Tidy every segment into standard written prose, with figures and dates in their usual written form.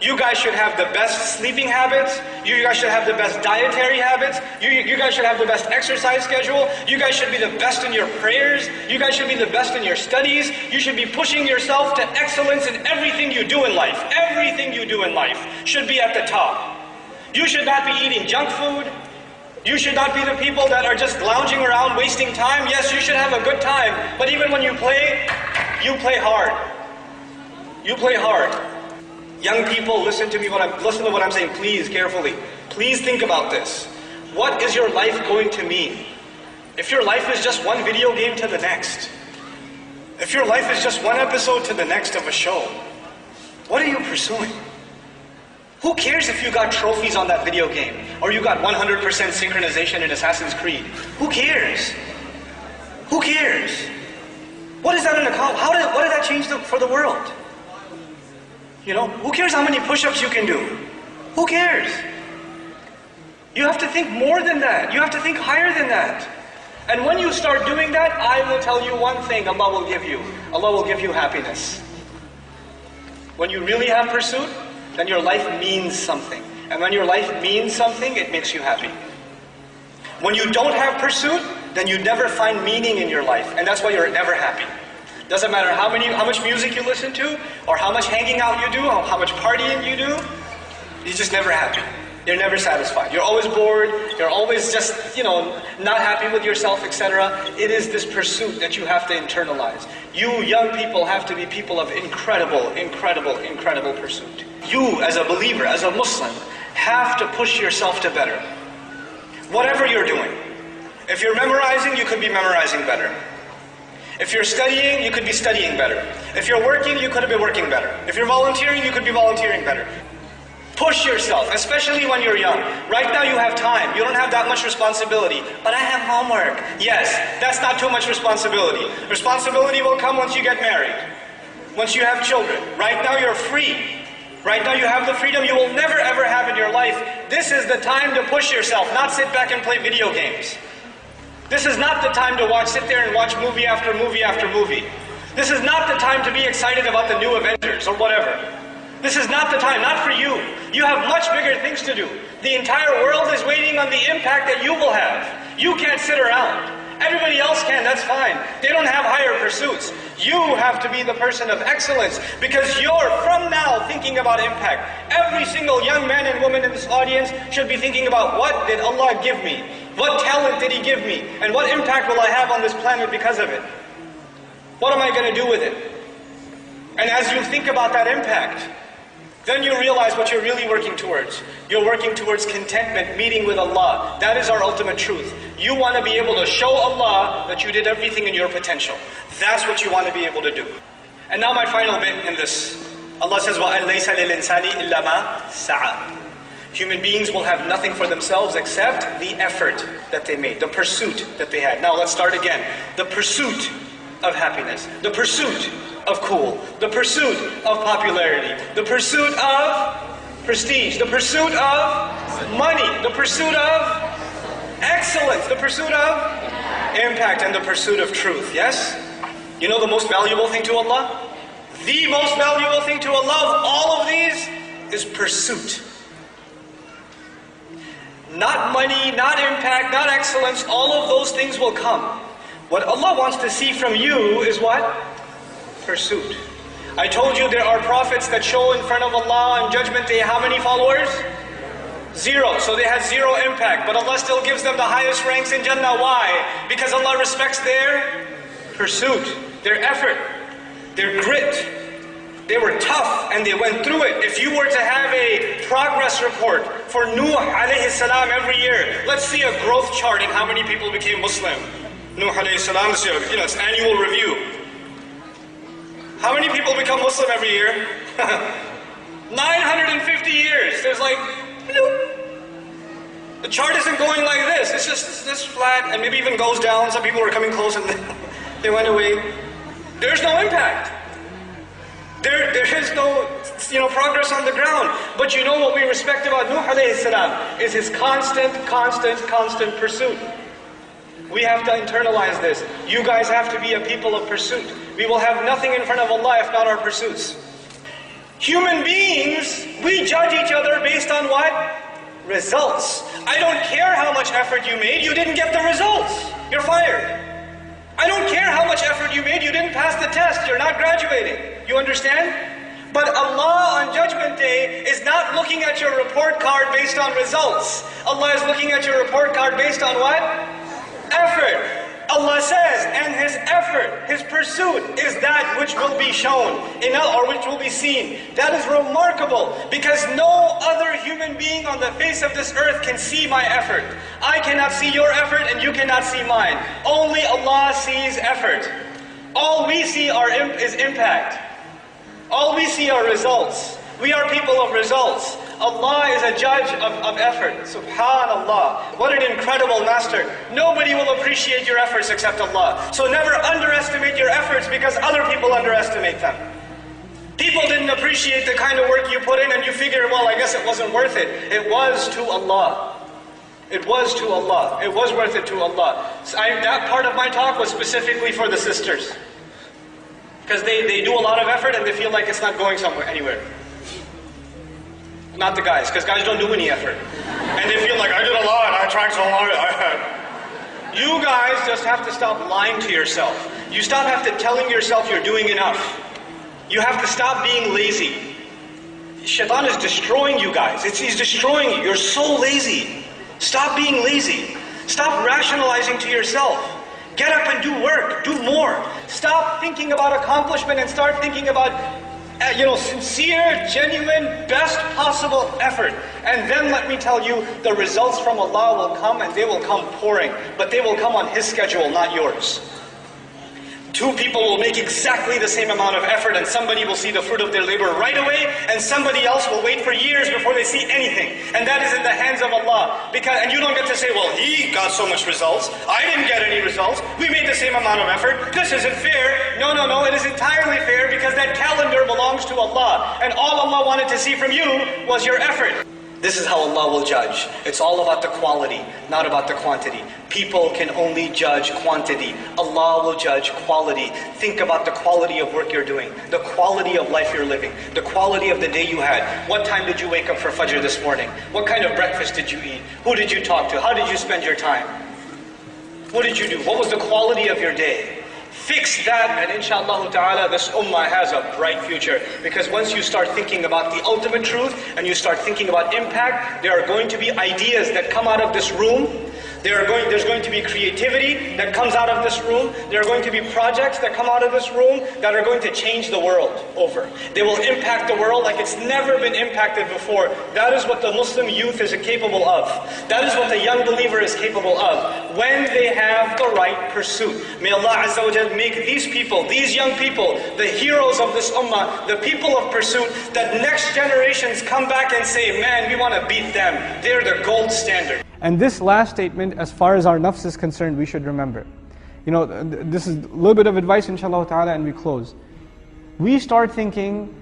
You guys should have the best sleeping habits. You guys should have the best dietary habits. You guys should have the best exercise schedule. You guys should be the best in your prayers. You guys should be the best in your studies. You should be pushing yourself to excellence in everything you do in life. Everything you do in life should be at the top. You should not be eating junk food. You should not be the people that are just lounging around wasting time. Yes, you should have a good time, but even when you play hard. You play hard. Young people, listen to what I'm saying, please, carefully. Please think about this. What is your life going to mean? If your life is just one video game to the next, if your life is just one episode to the next of a show, what are you pursuing? Who cares if you got trophies on that video game, or you got 100% synchronization in Assassin's Creed? Who cares? Who cares? What is that in what did that change for the world? You know, who cares how many push-ups you can do? Who cares? You have to think more than that. You have to think higher than that. And when you start doing that, I will tell you one thing Allah will give you. Allah will give you happiness. When you really have pursuit, then your life means something. And when your life means something, it makes you happy. When you don't have pursuit, then you never find meaning in your life. And that's why you're never happy. Doesn't matter how much music you listen to, or how much hanging out you do, or how much partying you do, you're just never happy. You're never satisfied. You're always bored. You're always just, not happy with yourself, etc. It is this pursuit that you have to internalize. You young people have to be people of incredible, incredible, incredible pursuit. You, as a believer, as a Muslim, have to push yourself to better. Whatever you're doing. If you're memorizing, you could be memorizing better. If you're studying, you could be studying better. If you're working, you could be working better. If you're volunteering, you could be volunteering better. Push yourself, especially when you're young. Right now you have time. You don't have that much responsibility. But I have homework. Yes, that's not too much responsibility. Responsibility will come once you get married. Once you have children. Right now you're free. Right now you have the freedom you will never ever have in your life. This is the time to push yourself, not sit back and play video games. This is not the time to sit there and watch movie after movie after movie. This is not the time to be excited about the new Avengers or whatever. This is not the time, not for you. You have much bigger things to do. The entire world is waiting on the impact that you will have. You can't sit around. Everybody else can, that's fine. They don't have higher pursuits. You have to be the person of excellence, because you're, from now, thinking about impact. Every single young man and woman in this audience should be thinking about, what did Allah give me? What talent did He give me? And what impact will I have on this planet because of it? What am I going to do with it? And as you think about that impact, then you realize what you're really working towards. You're working towards contentment, meeting with Allah. That is our ultimate truth. You want to be able to show Allah that you did everything in your potential. That's what you want to be able to do. And now my final bit in this. Allah says, وَأَن لَيْسَ لِلْإِنسَانِ إِلَّا مَا سَعَى. Human beings will have nothing for themselves except the effort that they made, the pursuit that they had. Now let's start again. The pursuit of happiness. The pursuit of cool, the pursuit of popularity, the pursuit of prestige, the pursuit of money, the pursuit of excellence, the pursuit of impact, and the pursuit of truth, yes? You know the most valuable thing to Allah? The most valuable thing to Allah of all of these is pursuit. Not money, not impact, not excellence, all of those things will come. What Allah wants to see from you is what? Pursuit. I told you there are prophets that show in front of Allah on Judgment Day how many followers? 0. So they had 0 impact. But Allah still gives them the highest ranks in Jannah. Why? Because Allah respects their pursuit, their effort, their grit. They were tough and they went through it. If you were to have a progress report for Nuh alayhi salam every year, let's see a growth chart in how many people became Muslim. Nuh alayhi salam, it's annual review. How many people become Muslim every year? 950 years. There's like, the chart isn't going like this. It's just this flat, and maybe even goes down. Some people were coming close and they went away. There's no impact. There is no, progress on the ground. But you know what we respect about Nuh alayhi salam is his constant pursuit. We have to internalize this. You guys have to be a people of pursuit. We will have nothing in front of Allah if not our pursuits. Human beings, we judge each other based on what? Results. I don't care how much effort you made, you didn't get the results. You're fired. I don't care how much effort you made, you didn't pass the test, you're not graduating. You understand? But Allah on Judgment Day is not looking at your report card based on results. Allah is looking at your report card based on what? Effort. Allah says, and his effort, his pursuit is that which will be shown, or which will be seen. That is remarkable, because no other human being on the face of this earth can see my effort. I cannot see your effort and you cannot see mine. Only Allah sees effort. All we see is impact. All we see are results. We are people of results. Allah is a judge of effort. Subhanallah. What an incredible master. Nobody will appreciate your efforts except Allah. So never underestimate your efforts because other people underestimate them. People didn't appreciate the kind of work you put in and you figure, well, I guess it wasn't worth it. It was to Allah. It was to Allah. It was worth it to Allah. So that part of my talk was specifically for the sisters. Because they do a lot of effort and they feel like it's not going anywhere. Not the guys, because guys don't do any effort. And they feel like, I did a lot, I tried so hard. You guys just have to stop lying to yourself. You have to telling yourself you're doing enough. You have to stop being lazy. Shaitan is destroying you guys. He's destroying you. You're so lazy. Stop being lazy. Stop rationalizing to yourself. Get up and do work. Do more. Stop thinking about accomplishment and start thinking about sincere, genuine, best possible effort. And then let me tell you, the results from Allah will come and they will come pouring. But they will come on His schedule, not yours. Two people will make exactly the same amount of effort and somebody will see the fruit of their labor right away and somebody else will wait for years before they see anything. And that is in the hands of Allah. And you don't get to say, well, he got so much results, I didn't get any results, we made the same amount of effort, this isn't fair. No, it is entirely fair because that calendar belongs to Allah. And all Allah wanted to see from you was your effort. This is how Allah will judge. It's all about the quality, not about the quantity. People can only judge quantity. Allah will judge quality. Think about the quality of work you're doing, the quality of life you're living, the quality of the day you had. What time did you wake up for Fajr this morning? What kind of breakfast did you eat? Who did you talk to? How did you spend your time? What did you do? What was the quality of your day? Fix that and inshaAllah ta'ala this ummah has a bright future. Because once you start thinking about the ultimate truth and you start thinking about impact, there are going to be ideas that come out of this room. There's going to be creativity that comes out of this room. There are going to be projects that come out of this room that are going to change the world over. They will impact the world like it's never been impacted before. That is what the Muslim youth is capable of. That is what the young believer is capable of when they have the right pursuit. May Allah Azza wa Jal make these people, these young people, the heroes of this ummah, the people of pursuit, that next generations come back and say, man, we want to beat them. They're the gold standard. And this last statement, as far as our nafs is concerned, we should remember. This is a little bit of advice, inshallah ta'ala, and we close. We start thinking,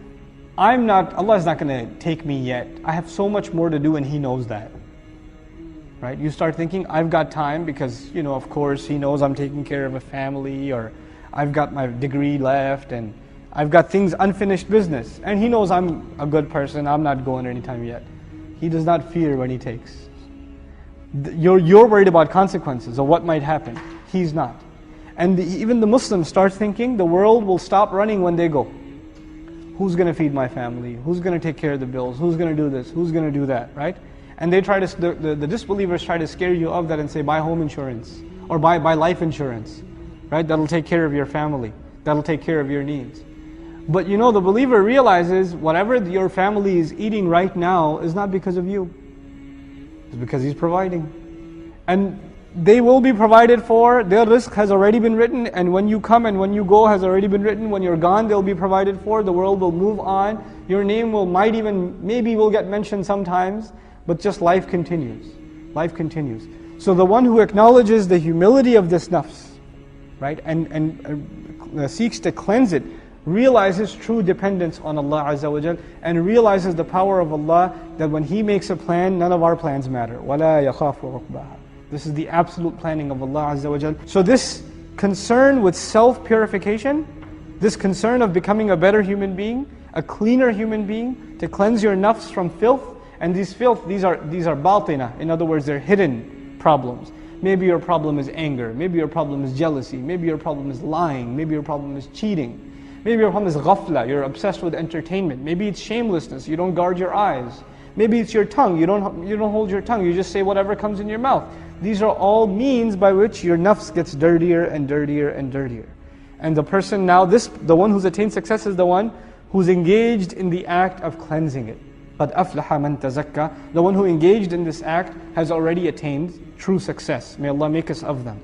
Allah is not going to take me yet. I have so much more to do and He knows that. Right? You start thinking, I've got time because, of course, He knows I'm taking care of a family, or I've got my degree left, and I've got things, unfinished business. And He knows I'm a good person, I'm not going anytime yet. He does not fear when He takes. You're worried about consequences of what might happen. He's not. And even the Muslims start thinking the world will stop running when they go. Who's going to feed my family? Who's going to take care of the bills? Who's going to do this? Who's going to do that? Right? And they the disbelievers try to scare you of that and say, buy home insurance or buy life insurance. Right? That'll take care of your family. That'll take care of your needs. But the believer realizes whatever your family is eating right now is not because of you. It's because He's providing. And they will be provided for. Their rizq has already been written, and when you come and when you go has already been written. When you're gone, they'll be provided for. The world will move on. Your name maybe will get mentioned sometimes, but just life continues. Life continues. So the one who acknowledges the humility of this nafs, right, and seeks to cleanse it, realizes true dependence on Allah Azza wa Jal, and realizes the power of Allah, that when He makes a plan, none of our plans matter. وَلَا يَخَافُ عُقْبَهَا. This is the absolute planning of Allah Azza wa Jal. So this concern with self-purification, this concern of becoming a better human being, a cleaner human being, to cleanse your nafs from filth. And these filth, these are batina. In other words, they're hidden problems. Maybe your problem is anger. Maybe your problem is jealousy. Maybe your problem is lying. Maybe your problem is cheating. Maybe your problem is ghafla. You're obsessed with entertainment. Maybe it's shamelessness. You don't guard your eyes. Maybe it's your tongue. You don't hold your tongue. You just say whatever comes in your mouth. These are all means by which your nafs gets dirtier and dirtier and dirtier. And the person now, the one who's attained success is the one who's engaged in the act of cleansing it. قَدْ أَفْلَحَ مَنْ تَزَكَّى. The one who engaged in this act has already attained true success. May Allah make us of them.